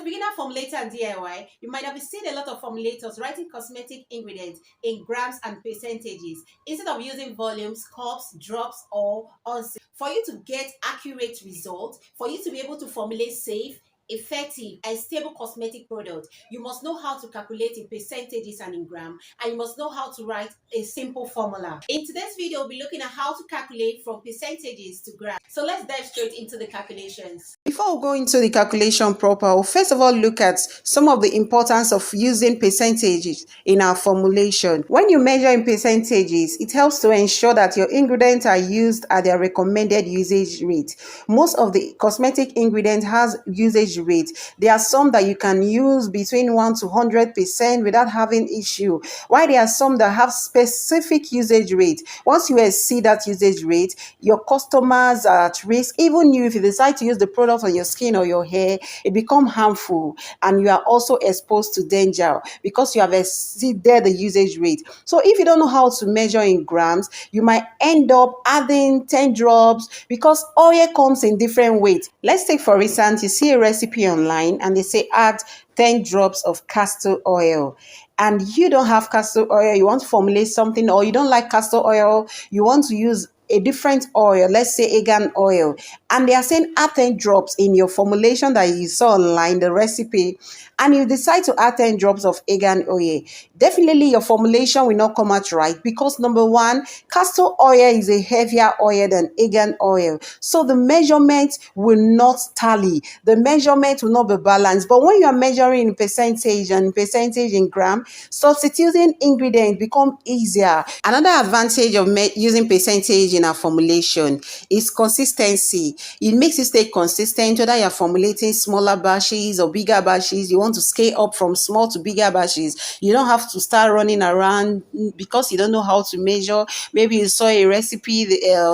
a beginner formulator and DIY, you might have seen a lot of formulators writing cosmetic ingredients in grams and percentages instead of using volumes, cups, drops, or ounces. For you to get accurate results, for you to be able to formulate safe, effective, and stable cosmetic products, you must know how to calculate in percentages and in gram, and you must know how to write a simple formula. In today's video, we'll be looking at how to calculate from percentages to grams. So let's dive straight into the calculations. Before we go into the calculation proper, we'll first of all look at some of the importance of using percentages in our formulation. When you measure in percentages, it helps to ensure that your ingredients are used at their recommended usage rate. Most of the cosmetic ingredients has usage rate. There are some that you can use between 1 to 100% without having issue, while there are some that have specific usage rate. Once you exceed that usage rate, your customers are at risk. Even you, if you decide to use the product on your skin or your hair, it becomes harmful, and you are also exposed to danger because you have exceeded the usage rate. So if you don't know how to measure in grams, you might end up adding 10 drops because oil comes in different weights. Let's take, for instance, you see a recipe online and they say add 10 drops of castor oil, and you don't have castor oil, you want to formulate something, or you don't like castor oil, you want to use a different oil, let's say argan oil, and they are saying add 10 drops in your formulation that you saw online, the recipe, and you decide to add 10 drops of argan oil, definitely your formulation will not come out right because number one, castor oil is a heavier oil than argan oil, so the measurement will not tally, the measurement will not be balanced. But when you are measuring in percentage and percentage in gram, substituting ingredients become easier. Another advantage of using percentage in our formulation is consistency. It makes you stay consistent whether you're formulating smaller batches or bigger batches. You want to scale up from small to bigger batches. You don't have to start running around because you don't know how to measure. Maybe you saw a recipe,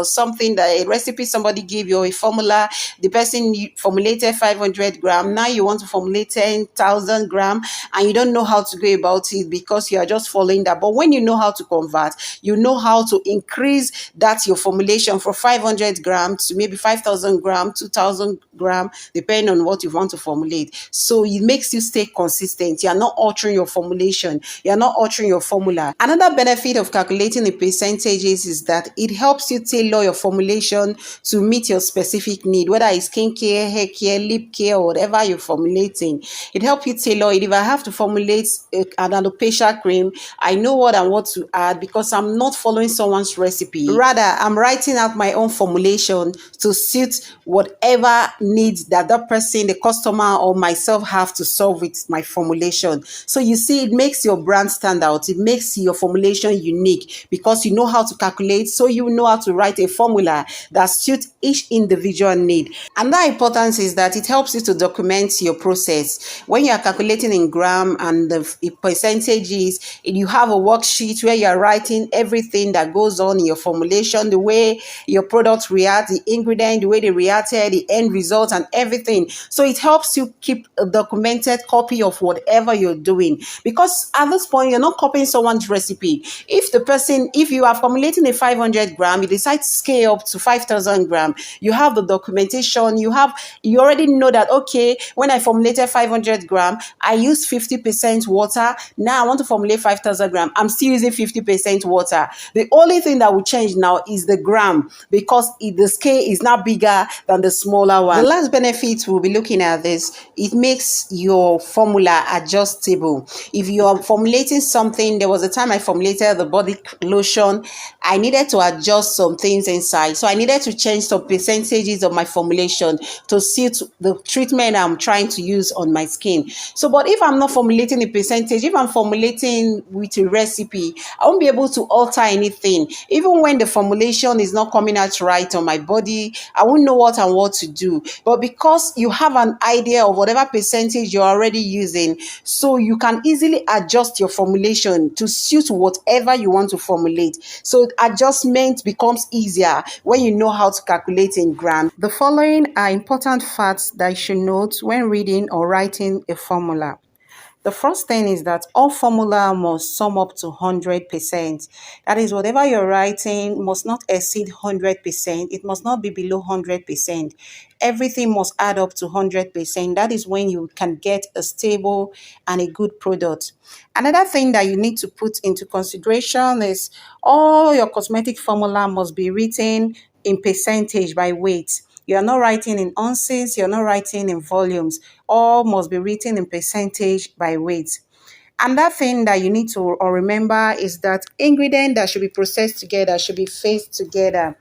something that a recipe somebody gave you, a formula, the person formulated 500 grams. Now you want to formulate 10,000 grams and you don't know how to go about it because you are just following that. But when you know how to convert, you know how to increase that your formulation from 500 grams to maybe 5,000 grams, 2,000 grams, depending on what you want to formulate. So it makes you stay consistent. You are not altering your formulation. You are not altering your formula. Another benefit of calculating the percentages is that it helps you tailor your formulation to meet your specific need, whether it's skincare, hair care, lip care, or whatever you're formulating. It helps you tailor it. If I have to formulate an alopecia cream, I know what I want to add because I'm not following someone's recipe. Rather, I'm writing out my own formulation to suit whatever needs that person, the customer, or myself have to solve with my formulation. So you see, it makes your brand stand out. It makes your formulation unique because you know how to calculate, so you know how to write a formula that suits each individual need. Another importance is that it helps you to document your process. When you are calculating in gram and the percentages, you have a worksheet where you are writing everything that goes on in your formulation, the way your products react, the ingredient, the way they reacted, the end result, and everything. So it helps you keep a documented copy of whatever you're doing, because at this point you're not copying someone's recipe. If you are formulating a 500 gram, you decide to scale up to 5,000 gram, you have the documentation, you already know that, okay, when I formulated 500 gram, I used 50% water. Now I want to formulate 5,000 gram. I'm still using 50% water. The only thing that will change now is the gram because the scale is now bigger than the smaller one. The last benefit we'll be looking at this, it makes your formula adjustable. If you are formulating something, there was a time I formulated the body lotion, I needed to adjust some things inside. So I needed to change some percentages of my formulation to suit the treatment I'm trying to use on my skin. So, but if I'm not formulating a percentage, if I'm formulating with a recipe, I won't be able to alter anything. Even when the formulation is not coming out right on my body, I won't know what and what to do. But because you have an idea of whatever percentage you're already using, so you can easily adjust your formulation to suit whatever you want to formulate. So adjustment becomes easier when you know how to calculate in grams. The following are important facts that you should note when reading or writing a formula. The first thing is that all formula must sum up to 100%. That is, whatever you're writing must not exceed 100%. It must not be below 100%. Everything must add up to 100%. That is when you can get a stable and a good product. Another thing that you need to put into consideration is all your cosmetic formula must be written in percentage by weight. You're not writing in ounces, you're not writing in volumes. All must be written in percentage by weight. Another thing that you need to or remember is that ingredient that should be processed together should be phased together.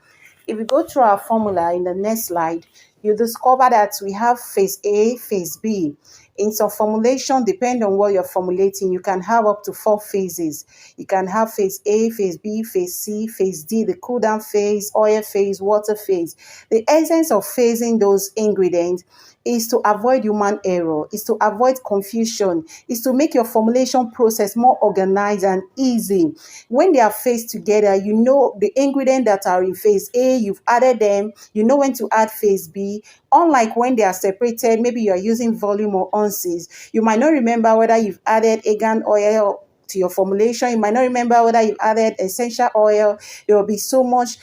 If we go through our formula in the next slide, you discover that we have phase A, phase B. In some formulation, depending on what you're formulating, you can have up to 4 phases. You can have phase A, phase B, phase C, phase D, the cool down phase, oil phase, water phase. The essence of phasing those ingredients is to avoid human error, is to avoid confusion, is to make your formulation process more organized and easy. When they are phased together, you know the ingredients that are in phase A, you've added them, you know when to add phase B. Unlike when they are separated, maybe you are using volume or ounces, you might not remember whether you've added argan oil to your formulation. You might not remember whether you've added essential oil. There will be so much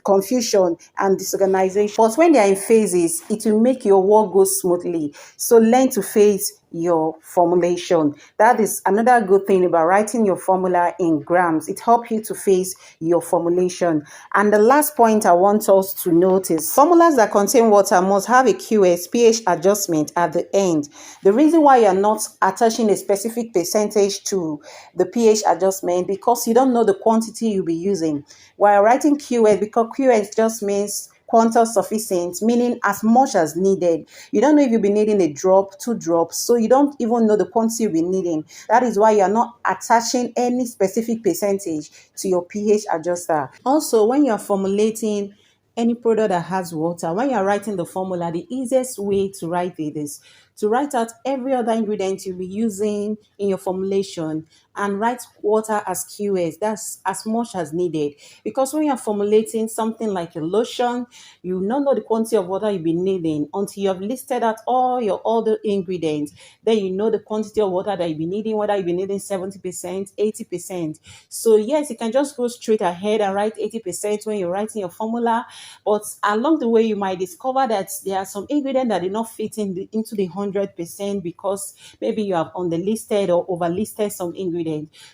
confusion and disorganization. But when they are in phases, it will make your work go smoothly. So learn to phase your formulation. That is another good thing about writing your formula in grams. It helps you to phase your formulation. And the last point I want us to notice, formulas that contain water must have a QS pH adjustment at the end. The reason why you're not attaching a specific percentage to the pH adjustment because you don't know the quantity you'll be using. While writing QS, because QS just means quantum sufficient, meaning as much as needed. You don't know if you'll be needing a drop, 2 drops, so you don't even know the quantity you'll be needing. That is why you're not attaching any specific percentage to your pH adjuster. Also, when you're formulating any product that has water, when you're writing the formula, the easiest way to write it is to write out every other ingredient you'll be using in your formulation and write water as QS. That's as much as needed. Because when you're formulating something like a lotion, you will not know the quantity of water you'll be needing until you have listed out all your other ingredients. Then you know the quantity of water that you'll be needing, whether you'll be needing 70%, 80%. So yes, you can just go straight ahead and write 80% when you're writing your formula. But along the way, you might discover that there are some ingredients that are not fitting into the 100% because maybe you have underlisted or overlisted some ingredients.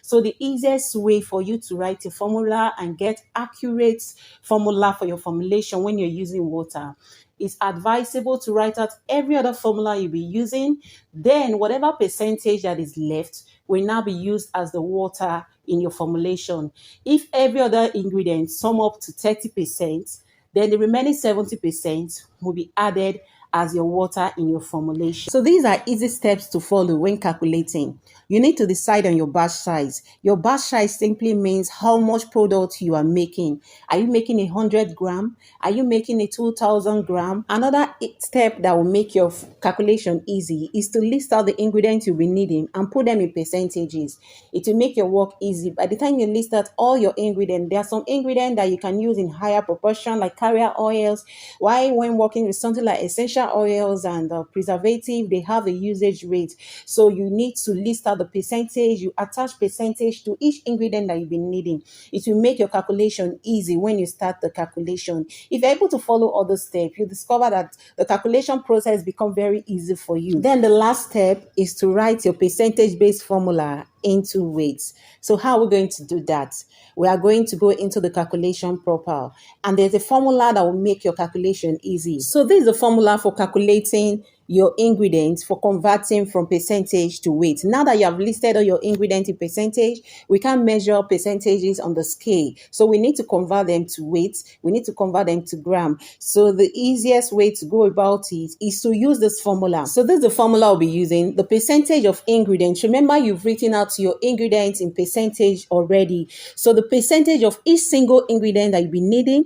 So the easiest way for you to write a formula and get accurate formula for your formulation when you're using water, it's advisable to write out every other formula you'll be using. Then whatever percentage that is left will now be used as the water in your formulation. If every other ingredient sum up to 30%, then the remaining 70% will be added as your water in your formulation. So these are easy steps to follow when calculating. You need to decide on your batch size. Your batch size simply means how much product you are making. Are you making 100 gram? Are you making a 2000 gram? Another step that will make your calculation easy is to list out the ingredients you'll be needing and put them in percentages. It will make your work easy. By the time you list out all your ingredients, there are some ingredients that you can use in higher proportion, like carrier oils. Why, when working with something like essential oils and preservative, they have a usage rate. So you need to list out the percentage. You attach percentage to each ingredient that you've been needing. It will make your calculation easy when you start the calculation. If you're able to follow all the steps, you discover that the calculation process becomes very easy for you. Then the last step is to write your percentage-based formula into weights. So how are we going to do that? We are going to go into the calculation proper, and there's a formula that will make your calculation easy. So this is the formula for calculating your ingredients, for converting from percentage to weight. Now that you have listed all your ingredients in percentage, we can measure percentages on the scale. So we need to convert them to weight. We need to convert them to gram. So the easiest way to go about it is to use this formula. So this is the formula I'll be using. The percentage of ingredients. Remember, you've written out your ingredients in percentage already. So the percentage of each single ingredient that you'll be needing,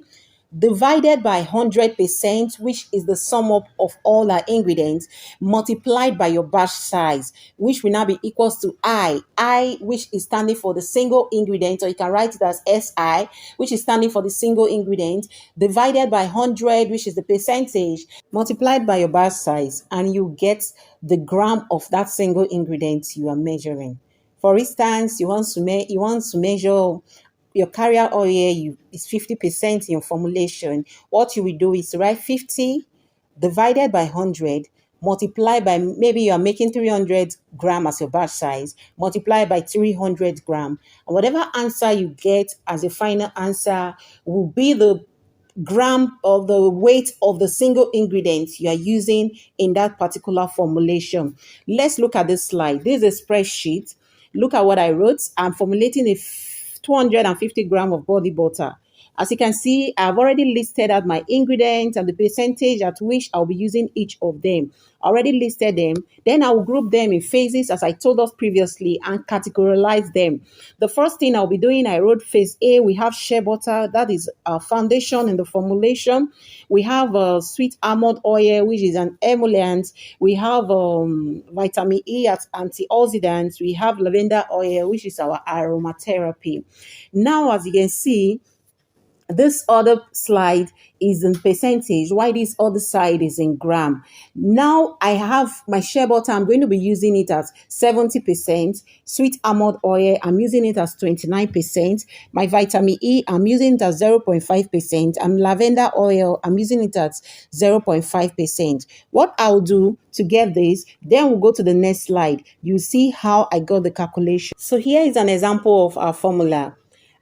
divided by 100%, which is the sum up of all our ingredients, multiplied by your batch size, which will now be equals to I, which is standing for the single ingredient, or you can write it as SI, which is standing for the single ingredient, divided by 100, which is the percentage, multiplied by your batch size, and you get the gram of that single ingredient you are measuring. For instance, you want to measure your carrier oil is 50% in formulation. What you will do is write 50 divided by 100, multiply by, maybe you are making 300 gram as your batch size, multiply by 300 gram. And whatever answer you get as a final answer will be the gram or the weight of the single ingredient you are using in that particular formulation. Let's look at this slide. This is a spreadsheet. Look at what I wrote. I'm formulating a 250 gram of body butter. As you can see, I've already listed out my ingredients and the percentage at which I'll be using each of them. I already listed them. Then I'll group them in phases as I told us previously and categorize them. The first thing I'll be doing, I wrote phase A, we have shea butter, that is our foundation in the formulation. We have sweet almond oil, which is an emollient. We have vitamin E as antioxidants. We have lavender oil, which is our aromatherapy. Now, as you can see, this other slide is in percentage, while this other side is in gram. Now I have my shea butter, I'm going to be using it as 70%. Sweet almond oil, I'm using it as 29%. My vitamin E, I'm using it as 0.5%. And lavender oil, I'm using it as 0.5%. What I'll do to get this, then we'll go to the next slide. You see how I got the calculation. So here is an example of our formula.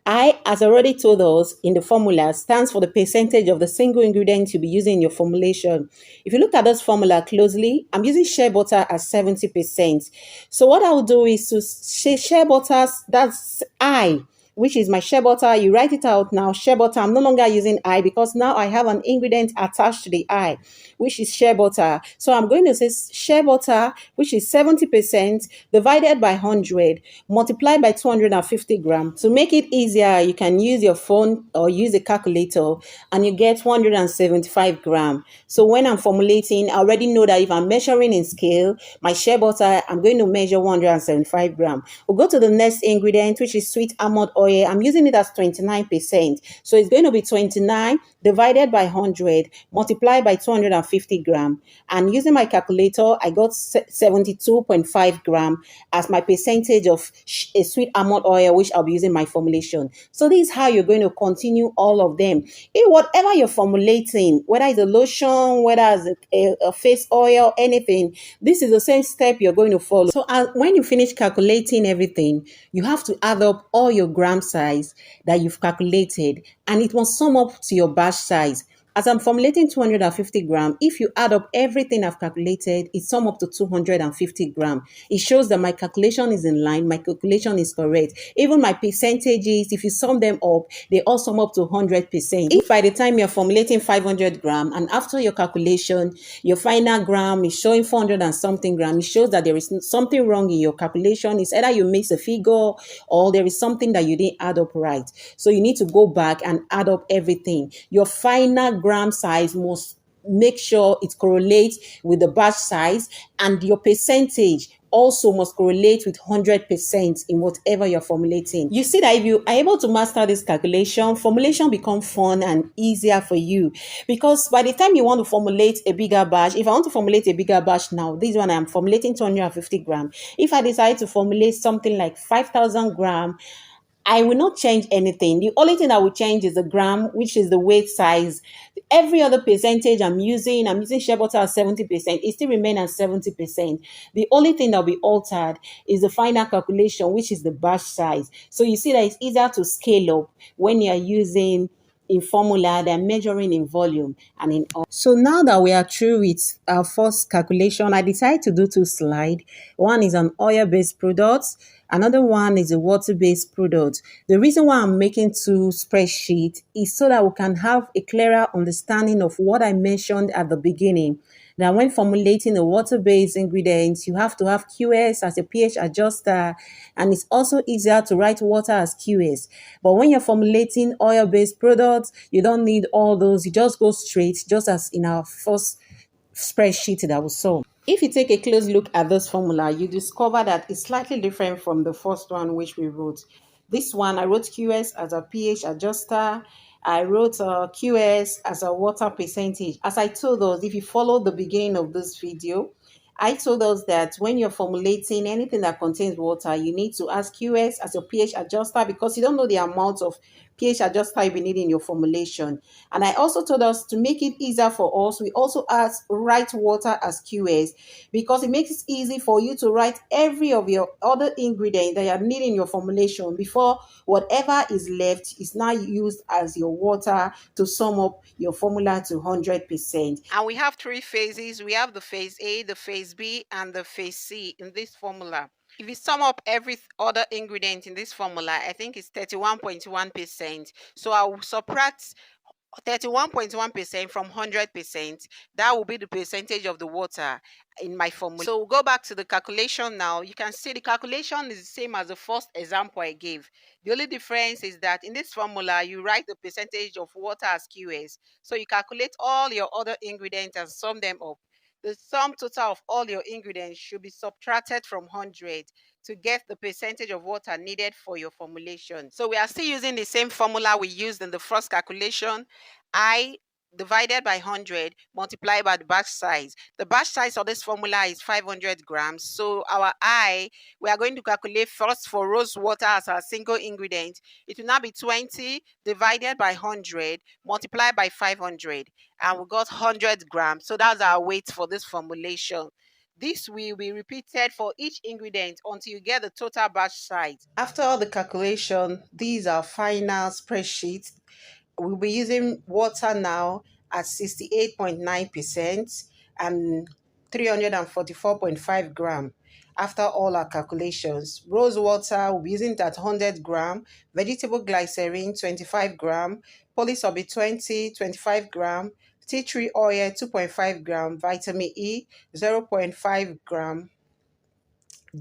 I, as already told us in the formula, stands for the percentage of the single ingredient you'll be using in your formulation. If you look at this formula closely, I'm using shea butter as 70%. So what I'll do is to shea butter, that's I, which is my shea butter. You write it out now. Shea butter, I'm no longer using I because now I have an ingredient attached to the I, which is shea butter. So I'm going to say shea butter, which is 70%, divided by 100, multiplied by 250 grams. To make it easier, you can use your phone or use a calculator and you get 175 grams. So when I'm formulating, I already know that if I'm measuring in scale, my shea butter, I'm going to measure 175 grams. We'll go to the next ingredient, which is sweet almond oil. I'm using it as 29%. So it's going to be 29 divided by 100, multiplied by 250 grams. And using my calculator, I got 72.5 grams as my percentage of a sweet almond oil, which I'll be using my formulation. So this is how you're going to continue all of them. In whatever you're formulating, whether it's a lotion, whether it's a face oil, anything, this is the same step you're going to follow. So when you finish calculating everything, you have to add up all your gram size that you've calculated, and it must sum up to your batch size. As I'm formulating 250 grams, if you add up everything I've calculated, it sums up to 250 grams. It shows that my calculation is in line, my calculation is correct. Even my percentages, if you sum them up, they all sum up to 100%. If by the time you're formulating 500 grams and after your calculation, your final gram is showing 400 and something grams, it shows that there is something wrong in your calculation. It's either you mix a figure or there is something that you didn't add up right. So you need to go back and add up everything. Your final gram size must make sure it correlates with the batch size, and your percentage also must correlate with 100% in whatever you're formulating. You see that if you are able to master this calculation, formulation becomes fun and easier for you, because by the time you want to formulate a bigger batch, if I want to formulate a bigger batch now, this one I'm formulating 250 grams. If I decide to formulate something like 5,000 grams, I will not change anything. The only thing I will change is the gram, which is the weight size. Every other percentage I'm using shea butter at 70%. It still remains at 70%. The only thing that will be altered is the final calculation, which is the batch size. So you see that it's easier to scale up when you're using in formula than measuring in volume and in all. So now that we are through with our first calculation, I decided to do two slides. One is an oil-based product. Another one is a water-based product. The reason why I'm making two spreadsheets is so that we can have a clearer understanding of what I mentioned at the beginning. Now, when formulating a water-based ingredient, you have to have QS as a pH adjuster, and it's also easier to write water as QS. But when you're formulating oil-based products, you don't need all those. You just go straight, just as in our first spreadsheet that we saw. If you take a close look at this formula, you discover that it's slightly different from the first one which we wrote. This one, I wrote QS as a pH adjuster. I wrote QS as a water percentage. As I told us, if you follow the beginning of this video, I told us that when you're formulating anything that contains water, you need to ask QS as your pH adjuster because you don't know the amount of pH adjuster you need in your formulation. And I also told us to make it easier for us, we also ask write water as QS because it makes it easy for you to write every of your other ingredient that you need in your formulation before whatever is left is now used as your water to sum up your formula to 100%. And we have three phases. We have the phase A, the phase B, and the phase C in this formula. If you sum up every other ingredient in this formula, I think it's 31.1%. So I will subtract 31.1% from 100%. That will be the percentage of the water in my formula. So we'll go back to the calculation now. You can see the calculation is the same as the first example I gave. The only difference is that in this formula, you write the percentage of water as QS. So you calculate all your other ingredients and sum them up. The sum total of all your ingredients should be subtracted from 100 to get the percentage of water needed for your formulation. So we are still using the same formula we used in the first calculation. I divided by 100 multiplied by the batch size. The batch size of this formula is 500 grams. So our I, we are going to calculate first for rose water as our single ingredient. It will now be 20 divided by 100 multiplied by 500. And we got 100 grams. So that's our weight for this formulation. This will be repeated for each ingredient until you get the total batch size. After all the calculation, these are final spreadsheets. We'll be using water now at 68.9% and 344.5 gram. After all our calculations, rose water, we'll be using it at 100 gram, vegetable glycerin 25 gram, polysorbate 25 gram, tea tree oil 2.5 gram, vitamin E 0.5 gram,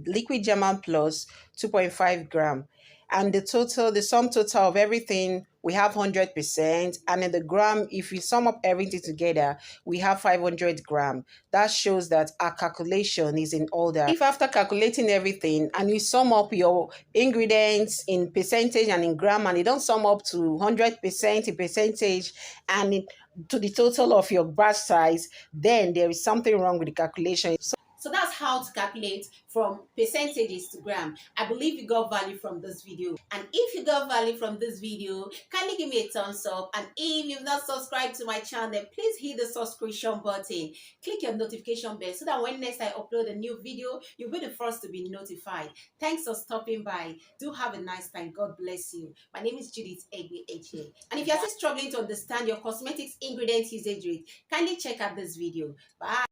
liquid German plus 2.5 gram, and the sum total of everything, we have 100%, and in the gram, if we sum up everything together, we have 500 gram. That shows that our calculation is in order. If after calculating everything and you sum up your ingredients in percentage and in gram and it don't sum up to 100% in percentage and to the total of your batch size, then there is something wrong with the calculation. So that's how to calculate from percentages to gram. I believe you got value from this video. And if you got value from this video, kindly give me a thumbs up. And if you've not subscribed to my channel, please hit the subscription button. Click your notification bell so that when next I upload a new video, you'll be the first to be notified. Thanks for stopping by. Do have a nice time. God bless you. My name is Judith ABHA. And if you're still struggling to understand your cosmetics ingredients usage rate, kindly check out this video. Bye.